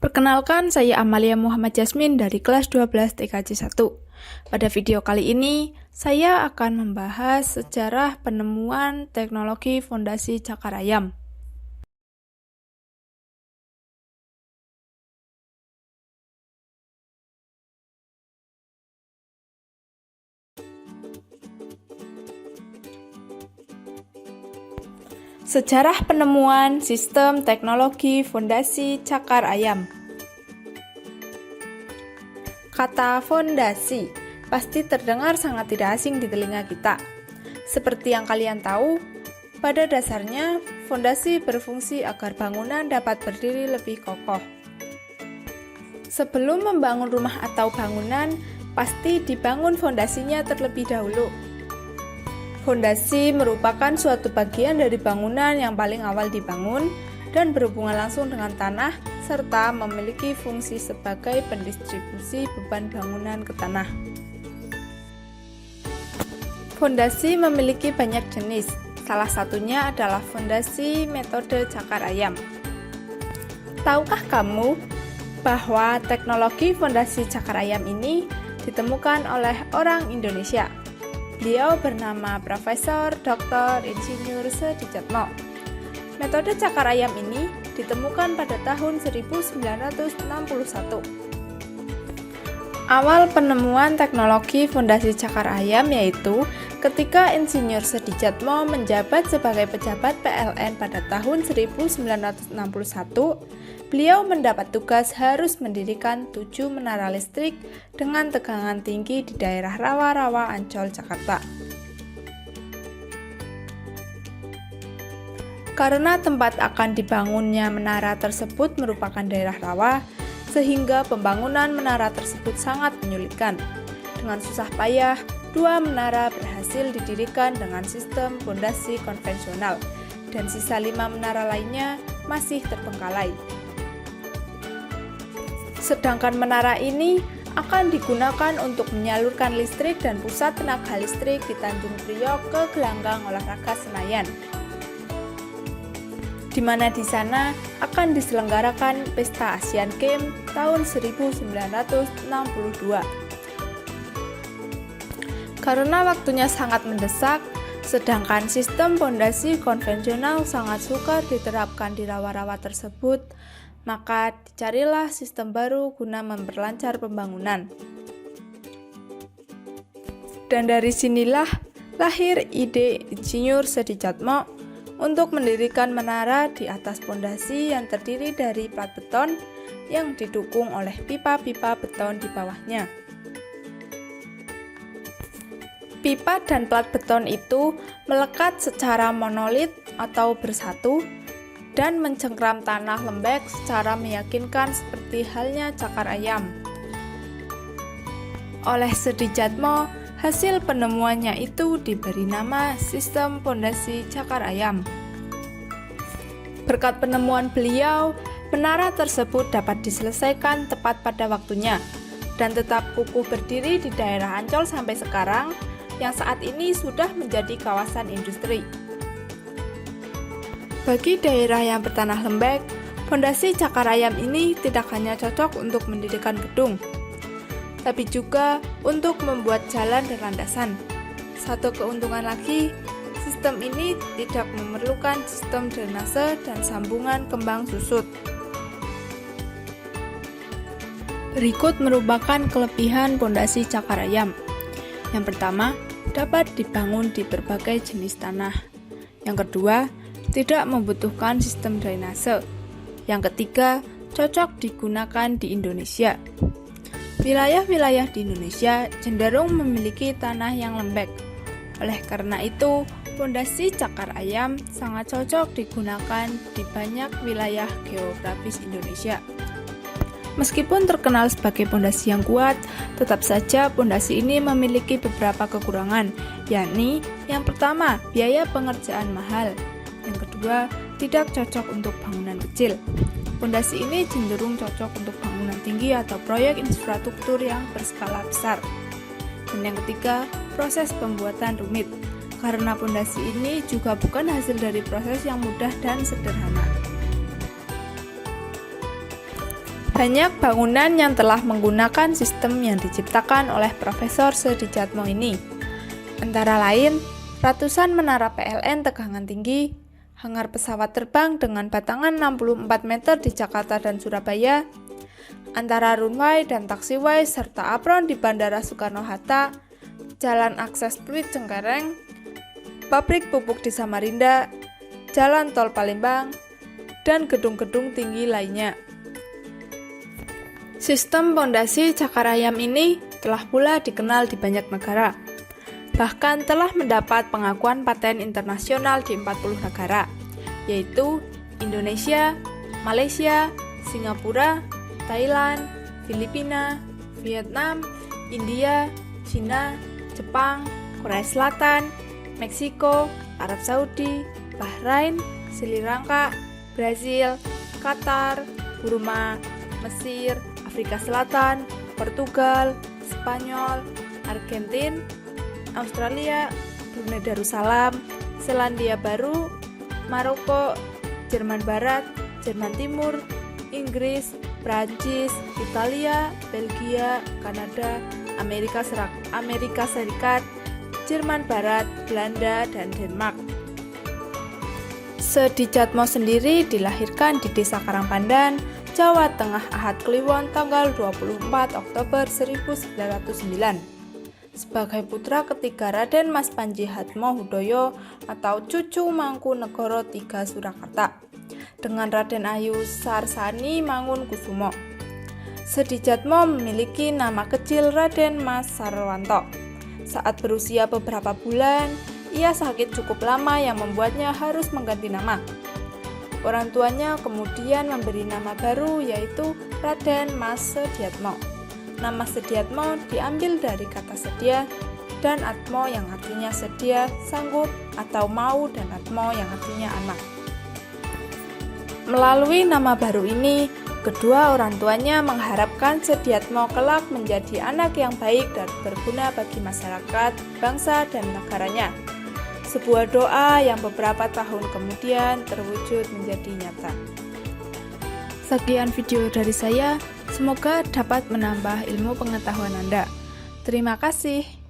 Perkenalkan, saya Amalia Muhammad Jasmin dari kelas 12 TKJ 1. Pada video kali ini, saya akan membahas sejarah penemuan teknologi fondasi cakar ayam. Sejarah penemuan sistem teknologi fondasi cakar ayam. Kata fondasi pasti terdengar sangat tidak asing di telinga kita. Seperti yang kalian tahu, pada dasarnya fondasi berfungsi agar bangunan dapat berdiri lebih kokoh. Sebelum membangun rumah atau bangunan, pasti dibangun fondasinya terlebih dahulu. Fondasi merupakan suatu bagian dari bangunan yang paling awal dibangun dan berhubungan langsung dengan tanah serta memiliki fungsi sebagai pendistribusi beban bangunan ke tanah. Fondasi memiliki banyak jenis, salah satunya adalah fondasi metode cakar ayam. Tahukah kamu bahwa teknologi fondasi cakar ayam ini ditemukan oleh orang Indonesia? Beliau bernama Profesor Dr. Insinyur Sedijatmo. Metode cakar ayam ini ditemukan pada tahun 1961. Awal penemuan teknologi fondasi cakar ayam yaitu ketika Insinyur Sedijatmo menjabat sebagai pejabat PLN pada tahun 1961, beliau mendapat tugas harus mendirikan 7 menara listrik dengan tegangan tinggi di daerah rawa-rawa Ancol, Jakarta. Karena tempat akan dibangunnya menara tersebut merupakan daerah rawa, sehingga pembangunan menara tersebut sangat menyulitkan. Dengan susah payah, 2 menara berhasil didirikan dengan sistem fondasi konvensional, dan sisa 5 menara lainnya masih terbengkalai. Sedangkan menara ini akan digunakan untuk menyalurkan listrik dan pusat tenaga listrik di Tanjung Priok ke gelanggang olahraga Senayan, di mana di sana akan diselenggarakan Pesta Asian Games tahun 1962. Karena waktunya sangat mendesak, sedangkan sistem fondasi konvensional sangat sukar diterapkan di rawa-rawa tersebut, maka dicarilah sistem baru guna memperlancar pembangunan. Dan dari sinilah lahir ide Insinyur Sedijatmo untuk mendirikan menara di atas fondasi yang terdiri dari plat beton yang didukung oleh pipa-pipa beton di bawahnya. Pipa dan plat beton itu melekat secara monolit atau bersatu dan mencengkram tanah lembek secara meyakinkan seperti halnya cakar ayam. Oleh Sedijatmo, hasil penemuannya itu diberi nama sistem fondasi cakar ayam. Berkat penemuan beliau, menara tersebut dapat diselesaikan tepat pada waktunya dan tetap kukuh berdiri di daerah Ancol sampai sekarang, yang saat ini sudah menjadi kawasan industri. Bagi daerah yang bertanah lembek, fondasi cakar ayam ini tidak hanya cocok untuk mendirikan gedung, tapi juga untuk membuat jalan dan landasan. Satu keuntungan lagi, sistem ini tidak memerlukan sistem drainase dan sambungan kembang susut. Berikut merupakan kelebihan fondasi cakar ayam. Yang pertama, dapat dibangun di berbagai jenis tanah. Yang kedua, tidak membutuhkan sistem drainase. Yang ketiga, cocok digunakan di Indonesia. Wilayah-wilayah di Indonesia cenderung memiliki tanah yang lembek. Oleh karena itu, fondasi cakar ayam sangat cocok digunakan di banyak wilayah geografis Indonesia. Meskipun terkenal sebagai fondasi yang kuat, tetap saja fondasi ini memiliki beberapa kekurangan, yakni yang pertama, biaya pengerjaan mahal. Yang kedua, tidak cocok untuk bangunan kecil. Fondasi ini cenderung cocok untuk bangunan tinggi atau proyek infrastruktur yang berskala besar. Dan yang ketiga, proses pembuatan rumit. Karena fondasi ini juga bukan hasil dari proses yang mudah dan sederhana. Banyak bangunan yang telah menggunakan sistem yang diciptakan oleh Profesor Sedijatmo ini. Antara lain, ratusan menara PLN tegangan tinggi, hangar pesawat terbang dengan batangan 64 meter di Jakarta dan Surabaya, antara runway dan taxiway serta apron di Bandara Soekarno-Hatta, jalan akses fluid Cengkareng, pabrik pupuk di Samarinda, jalan tol Palembang, dan gedung-gedung tinggi lainnya. Sistem pondasi Cakarayam ini telah pula dikenal di banyak negara. Bahkan telah mendapat pengakuan paten internasional di 40 negara, yaitu Indonesia, Malaysia, Singapura, Thailand, Filipina, Vietnam, India, Cina, Jepang, Korea Selatan, Meksiko, Arab Saudi, Bahrain, Sri Lanka, Brazil, Qatar, Burma, Mesir, Afrika Selatan, Portugal, Spanyol, Argentina, Australia, Brunei Darussalam, Selandia Baru, Maroko, Jerman Barat, Jerman Timur, Inggris, Prancis, Italia, Belgia, Kanada, Amerika Serikat, Jerman Barat, Belanda, dan Denmark. Sedijatmo sendiri dilahirkan di Desa Karangpandan, Jawa Tengah Ahad Kliwon tanggal 24 Oktober 1909 sebagai putra ketiga Raden Mas Panji Hatmohudoyo atau cucu Mangkunegoro III Surakarta dengan Raden Ayu Sarsani Mangunkusumo. Sedijatmo memiliki nama kecil Raden Mas Sarwanto. Saat berusia beberapa bulan, ia sakit cukup lama yang membuatnya harus mengganti nama. Orang tuanya kemudian memberi nama baru yaitu Raden Mas Sediatmo. Nama Sediatmo diambil dari kata sedia dan atmo yang artinya sedia, sanggup, atau mau, dan atmo yang artinya anak. Melalui nama baru ini, kedua orang tuanya mengharapkan Sediatmo kelak menjadi anak yang baik dan berguna bagi masyarakat, bangsa, dan negaranya. Sebuah doa yang beberapa tahun kemudian terwujud menjadi nyata. Sekian video dari saya, semoga dapat menambah ilmu pengetahuan Anda. Terima kasih.